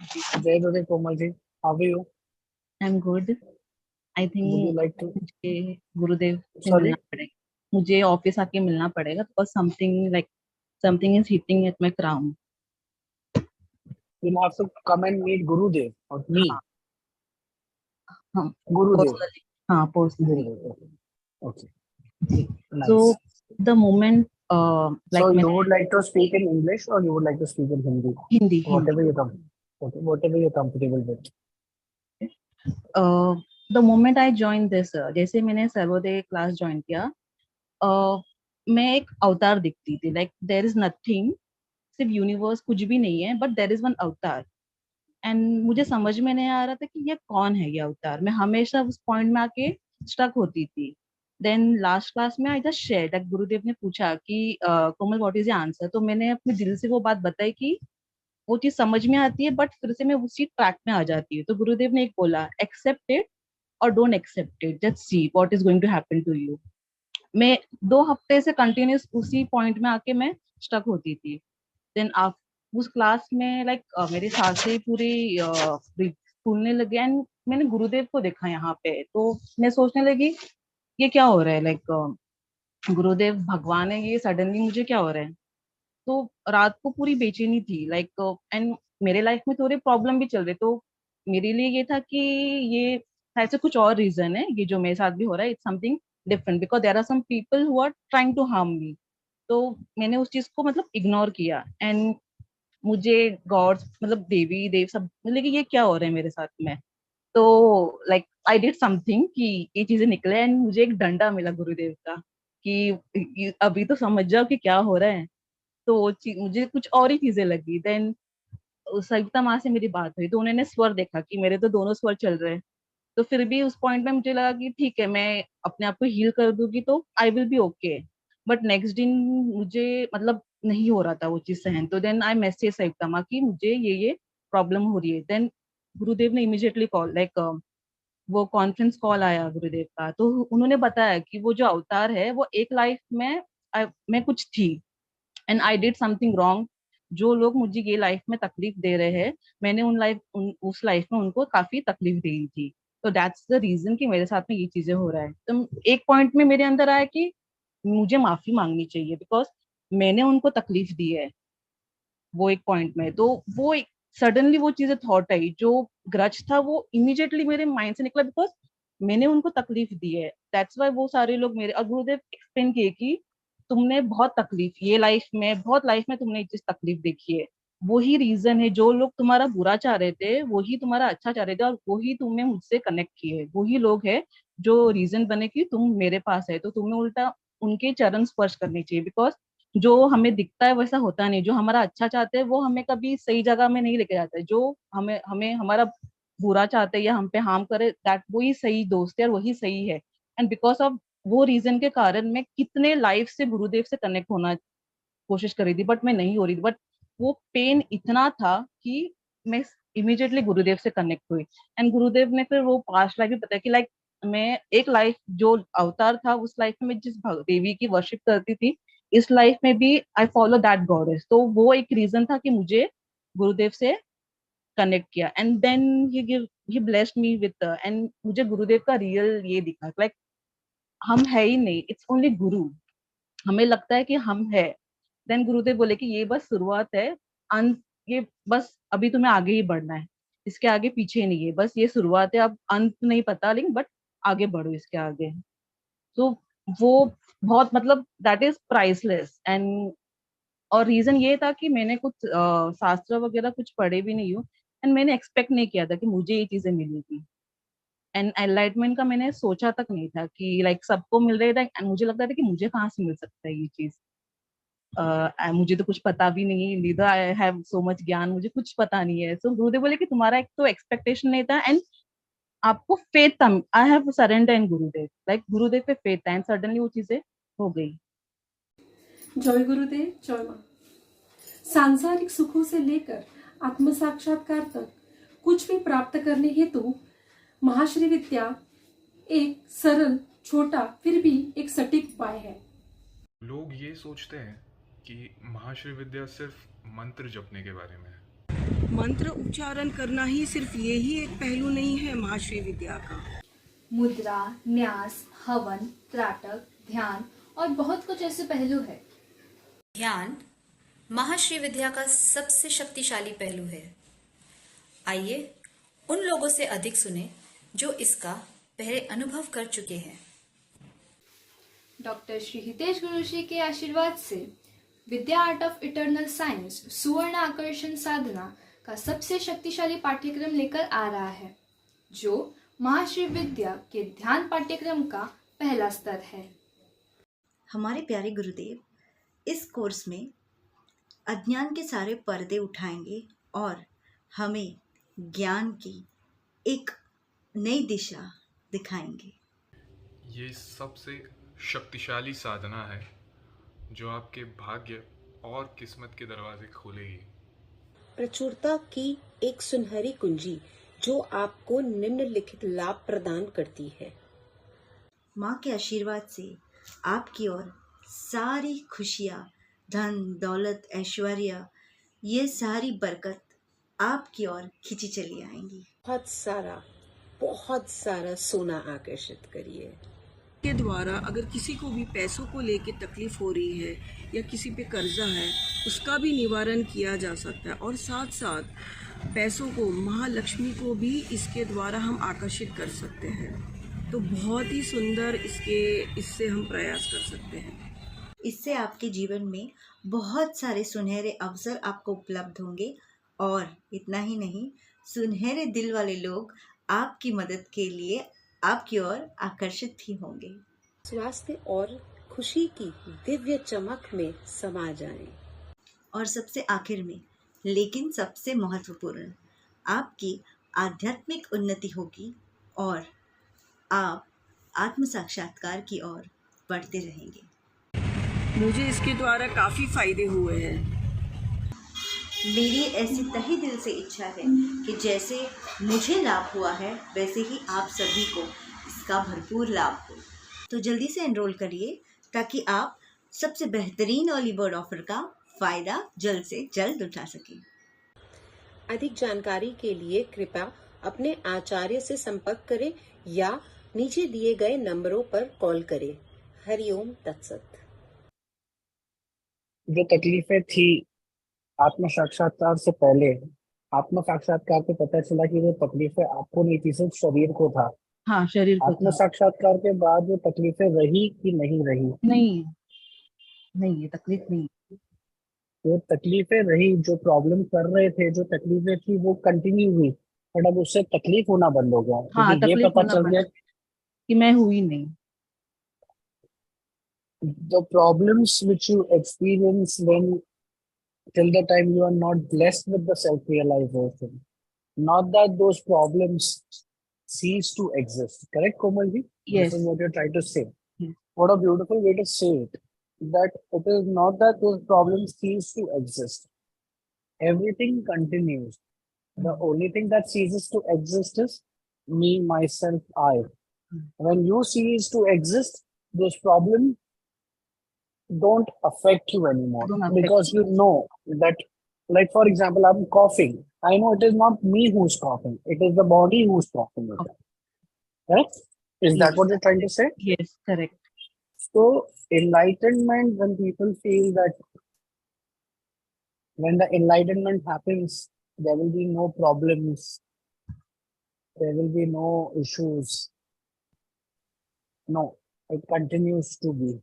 Ji, Jai Gurudev, Komal ji. How are you? I am good. I Would you think like to? मुझे गुरुदेव से मिलना Sorry, पड़ेगा, मुझे office आके मिलना पड़ेगा because something is hitting at my crown. you'll have to come and meet Gurudev or हाँ, me. हाँ, Gurudev. पर्सनली। हाँ, पर्सनली। Gurudev. Okay. Okay. जी। So Nice. The moment So you मैंने would like to speak in English or you would like to speak in Hindi? Hindi Hindi Whatever you come. Okay. Whatever you're comfortable with. The moment I join this, जैसे मैंने Sarvodaya class join किया, मैं एक अवतार दिखती थी, like there is nothing, सिर्फ universe कुछ भी नहीं है, बट देयर इज वन अवतार। एंड मुझे समझ में नहीं आ रहा था कि ये कौन है ये अवतार। मैं हमेशा उस पॉइंट में आके स्टक होती थी। देन लास्ट क्लास में आई जस्ट शेयर दैट गुरुदेव ने पूछा कि कोमल व्हाट इज योर आंसर, तो मैंने अपने दिल से वो बात बताई कि वो चीज समझ में आती है बट फिर से मैं उसी ट्रैक में आ जाती हूँ। तो गुरुदेव ने एक बोला, एक्सेप्ट इट और don't accept it, just see what is going to happen to you. मैं 2 हफ्ते से कंटिन्यूस उसी पॉइंट में आके मैं स्टक होती थी। देन आप उस क्लास में मेरी सांसें पूरी फूलने लगी एंड मैंने गुरुदेव को देखा यहाँ पे, तो मैं सोचने लगी ये क्या हो रहा है, गुरुदेव भगवान है ये, सडनली मुझे क्या हो रहा है। तो रात को पूरी बेचैनी थी, एंड मेरे लाइफ में थोड़े प्रॉब्लम भी चल रहे, तो मेरे लिए ये था कि ये शायद से कुछ और रीजन है, ये जो मेरे साथ भी हो रहा है, it's something different because there are some people who are trying to harm me. तो मैंने उस चीज को इग्नोर किया एंड मुझे गॉड्स देवी देव सब कि ये क्या हो रहा है मेरे साथ में। तो आई डिड समथिंग कि ये चीजें निकले एंड मुझे एक डंडा मिला गुरुदेव का कि अभी तो समझ जाओ कि क्या हो रहा है। तो वो चीज मुझे कुछ और ही चीजें लगी। देन सविता माँ से मेरी बात हुई तो उन्होंने स्वर देखा कि मेरे तो दोनों स्वर चल रहे हैं। तो फिर भी उस पॉइंट में मुझे लगा कि ठीक है, मैं अपने आप को हील कर दूंगी तो I will be okay. But next दिन मुझे नहीं हो रहा था वो चीज सहन। तो देन आई मैसेज सविता माँ की मुझे ये प्रॉब्लम हो रही है। देन गुरुदेव ने इमिजिएटली कॉल, वो कॉन्फ्रेंस कॉल आया गुरुदेव का, तो उन्होंने बताया कि वो जो अवतार है वो एक लाइफ में मैं कुछ थी and I did something wrong. जो लोग मुझे ये लाइफ में तकलीफ दे रहे हैं, मैंने उस लाइफ में उनको काफी तकलीफ दी थी। तो दैट्स द रीजन कि मेरे साथ में ये चीजें हो रहा है। तो एक पॉइंट में मेरे अंदर आया कि मुझे माफी मांगनी चाहिए बिकॉज मैंने उनको तकलीफ दी है। वो एक पॉइंट में तो वो सडनली वो चीजें थॉट आई, जो ग्रज था वो इमीडिएटली मेरे माइंड से निकला बिकॉज मैंने उनको तकलीफ दी है। दैट्स वाई वो सारे लोग मेरे, और गुरुदेव एक्सप्लेन किए कि तुमने बहुत तकलीफ ये लाइफ में तुमने ये चीज तकलीफ देखी है। वही रीजन है, जो लोग तुम्हारा बुरा चाह रहे थे वही तुम्हारा अच्छा चाह रहे थे, और वही तुम्हें मुझसे कनेक्ट किए, वही लोग है जो रीजन बने कि तुम मेरे पास है। तो तुम्हें उल्टा उनके चरण स्पर्श करने चाहिए बिकॉज जो हमें दिखता है वैसा होता नहीं। जो हमारा अच्छा चाहते हैं वो हमें कभी सही जगह में नहीं लेके जाते। जो हमें हमें हमारा बुरा चाहते हैं या हम पे हार्म करे, दैट वही सही दोस्त है और वही सही है। एंड बिकॉज ऑफ वो रीजन के कारण मैं कितने लाइफ से गुरुदेव से कनेक्ट होना कोशिश करी थी बट मैं नहीं हो रही थी। बट वो पेन इतना था कि मैं इमीडिएटली गुरुदेव से कनेक्ट हुई। एंड गुरुदेव ने फिर वो पास्ट लाइफ भी बताया कि मैं एक लाइफ जो अवतार था उस लाइफ में मैं जिस देवी की वर्शिप करती थी, इस लाइफ में भी आई फॉलो दैट गॉडेस। तो वो एक रीजन था कि मुझे गुरुदेव से कनेक्ट किया। And then he blessed me with, and मुझे गुरुदेव का रियल ये दिखा, हम है ही नहीं, इट्स ओनली गुरु। हमें लगता है कि हम है। देन गुरुदेव बोले कि ये बस शुरुआत है, अंत ये बस अभी तुम्हें आगे ही बढ़ना है, इसके आगे पीछे नहीं है, बस ये शुरुआत है, अब अंत नहीं पता लेकिन बट आगे बढ़ो इसके आगे। तो वो बहुत दैट इज प्राइसलेस। एंड और रीजन ये था कि मैंने कुछ शास्त्र वगैरह कुछ पढ़े भी नहीं हूँ एंड मैंने एक्सपेक्ट नहीं किया था कि मुझे ये चीजें मिली थी। एंड एनलाइटमेंट का मैंने सोचा तक नहीं था कि सबको मिल रहा था एंड मुझे लगता था कि मुझे कहाँ से मिल सकता है ये चीज। मुझे तो कुछ पता भी नहीं, neither I have so much ज्ञान, मुझे कुछ पता नहीं है। सो गुरुदेव बोले कि तुम्हारा एक तो एक्सपेक्टेशन नहीं था एंड आपको फेथ था। आई हैव सरेंडर इन गुरुदेव, गुरुदेव पे फेथ था एंड सडनली वो चीजें हो गई। जय गुरुदेव, जय मां। सांसारिक सुखों से लेकर आत्म साक्षात्कार तक कुछ भी प्राप्त करने हेतु महाश्री विद्या एक सरल, छोटा, फिर भी एक सटीक उपाय है। लोग ये सोचते हैं कि महाश्री विद्या सिर्फ मंत्र जपने के बारे में है, मंत्र उच्चारण करना ही सिर्फ ये ही एक पहलू नहीं है महाश्री विद्या का। मुद्रा, न्यास, हवन, त्राटक, ध्यान और बहुत कुछ ऐसे पहलू है। ध्यान महाश्री विद्या का सबसे शक्तिशाली पहलू है। आइए उन लोगों से अधिक सुने जो इसका पहले अनुभव कर चुके हैं। डॉक्टर श्री हितेश गुरुजी के आशीर्वाद से विद्या आर्ट ऑफ इटर्नल साइंस सुवर्ण आकर्षण साधना का सबसे शक्तिशाली पाठ्यक्रम लेकर आ रहा है, जो महाश्री विद्या के ध्यान पाठ्यक्रम का पहला स्तर है। हमारे प्यारे गुरुदेव इस कोर्स में अज्ञान के सारे पर्दे उठाएंगे और हमें ज्ञान की एक नई दिशा दिखाएंगे। ये सबसे शक्तिशाली साधना है जो आपके भाग्य और किस्मत के दरवाजे खोलेगी। प्रचुरता की एक सुनहरी कुंजी जो आपको निम्नलिखित लाभ प्रदान करती है। माँ के आशीर्वाद से आपकी ओर सारी खुशियाँ, धन, दौलत, ऐश्वर्य, ये सारी बरकत आपकी ओर खिंची चली आएंगी। बहुत सारा सोना आकर्षित करिए। के द्वारा अगर किसी को भी पैसों को लेके तकलीफ हो रही है या किसी पे कर्जा है, उसका भी निवारण किया जा सकता है। और साथ साथ पैसों को, महालक्ष्मी को भी इसके द्वारा हम आकर्षित कर सकते हैं। तो बहुत ही सुंदर इससे हम प्रयास कर सकते हैं। इससे आपके जीवन में बहुत सारे सुनहरे अवसर आपको उपलब्ध होंगे और इतना ही नहीं, सुनहरे दिल वाले लोग आपकी मदद के लिए आपकी ओर आकर्षित ही होंगे। स्वास्थ्य और खुशी की दिव्य चमक में समा जाएं। और सबसे आखिर में, लेकिन सबसे महत्वपूर्ण, आपकी आध्यात्मिक उन्नति होगी और आप आत्म साक्षात्कार की ओर बढ़ते रहेंगे। मुझे इसके द्वारा काफ़ी फायदे हुए हैं। मेरी ऐसी तहे दिल से इच्छा है कि जैसे मुझे लाभ हुआ है वैसे ही आप सभी को इसका भरपूर लाभ हो। तो जल्दी से एनरोल करिए ताकि आप सबसे बेहतरीन अर्ली बर्ड ऑफर का फ़ायदा जल्द से जल्द उठा सकें। अधिक जानकारी के लिए कृपया अपने आचार्य से संपर्क करें या नीचे दिए गए नंबरों पर कॉल करें। हरिओम तत्सत। जो तकलीफें थी आत्म साक्षात्कार से पहले, आत्म साक्षात्कार पे पता चला कि वो तकलीफें आपको नहीं थी, सिर्फ शरीर को था। हाँ, शरीर को आत्म था। साक्षात्कार के बाद वो तकलीफें रही कि नहीं रही? नहीं, ये तकलीफ नहीं। वो तकलीफें रही, जो प्रॉब्लम कर रहे थे, जो तकलीफें थी वो कंटिन्यू हुई, बट अब उससे तकलीफ होना बंद हो गया। हाँ, क्योंकि ये तकलीफ पता होना चल बंद गया कि मैं हुई नहीं। the problems which you experience when till the time you are not blessed with the self-realization, not that those problems cease to exist. Correct, Komalji? Yes. This is what you're trying to say. Yes. What a beautiful way to say it. That it is not that those problems cease to exist. Everything continues. The only thing that ceases to exist is me, myself, I. When you cease to exist, those problems don't affect you anymore Don't affect because you know that, like for example, I'm coughing. I know it is not me who's coughing, it is the body who's coughing. Right? Is that Yes. what you're trying to say? Yes, correct. So enlightenment, when people feel that when the enlightenment happens, there will be no problems, there will be no issues. No, it continues to be.